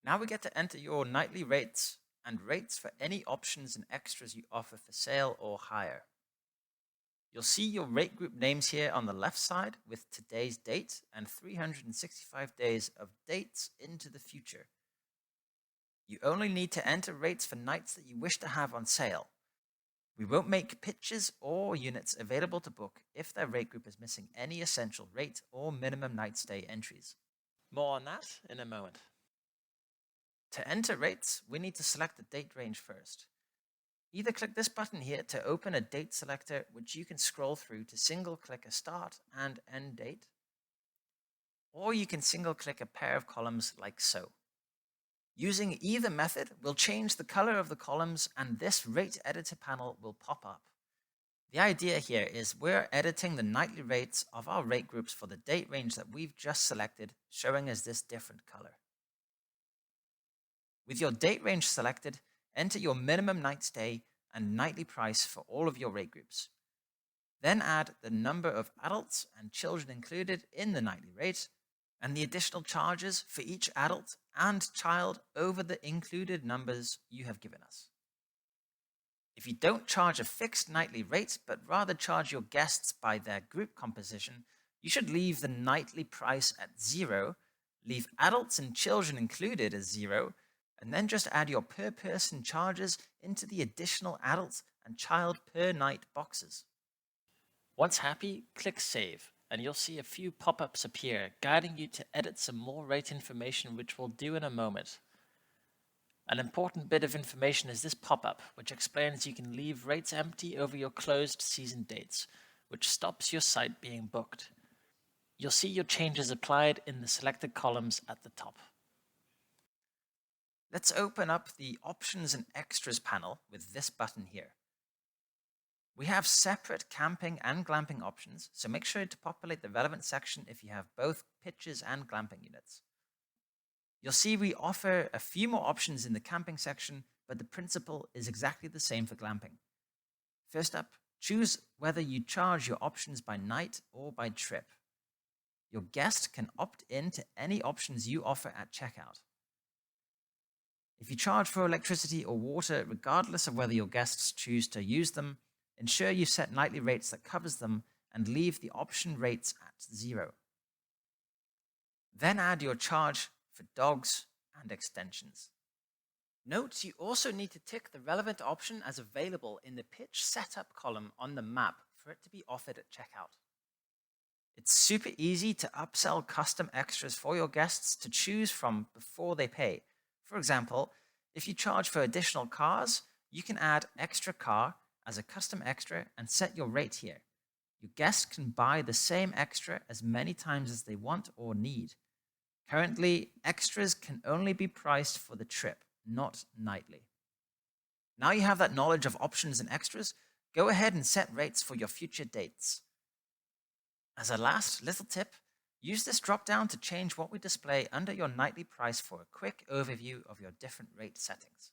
Now we get to enter your nightly rates and rates for any options and extras you offer for sale or hire. You'll see your rate group names here on the left side with today's date and 365 days of dates into the future. You only need to enter rates for nights that you wish to have on sale. We won't make pitches or units available to book if their rate group is missing any essential rate or minimum night stay entries. More on that in a moment. To enter rates, we need to select the date range first. Either click this button here to open a date selector, which you can scroll through to single-click a start and end date, or you can single-click a pair of columns like so. Using either method, we'll change the color of the columns and this rate editor panel will pop up. The idea here is we're editing the nightly rates of our rate groups for the date range that we've just selected, showing as this different color. With your date range selected, enter your minimum night stay and nightly price for all of your rate groups. Then add the number of adults and children included in the nightly rate and the additional charges for each adult and child over the included numbers you have given us. If you don't charge a fixed nightly rate, but rather charge your guests by their group composition, you should leave the nightly price at 0, leave adults and children included as 0, and then just add your per person charges into the additional adult and child per night boxes. Once happy, click Save, and you'll see a few pop-ups appear, guiding you to edit some more rate information, which we'll do in a moment. An important bit of information is this pop-up, which explains you can leave rates empty over your closed season dates, which stops your site being booked. You'll see your changes applied in the selected columns at the top. Let's open up the Options and Extras panel with this button here. We have separate camping and glamping options, so make sure to populate the relevant section if you have both pitches and glamping units. You'll see we offer a few more options in the camping section, but the principle is exactly the same for glamping. First up, choose whether you charge your options by night or by trip. Your guest can opt in to any options you offer at checkout. If you charge for electricity or water, regardless of whether your guests choose to use them, ensure you set nightly rates that covers them and leave the option rates at 0. Then add your charge for dogs and extensions. Note you also need to tick the relevant option as available in the pitch setup column on the map for it to be offered at checkout. It's super easy to upsell custom extras for your guests to choose from before they pay. For example, if you charge for additional cars, you can add extra car as a custom extra and set your rate here. Your guest can buy the same extra as many times as they want or need. Currently, extras can only be priced for the trip, not nightly. Now you have that knowledge of options and extras, go ahead and set rates for your future dates. As a last little tip, use this drop-down to change what we display under your nightly price for a quick overview of your different rate settings.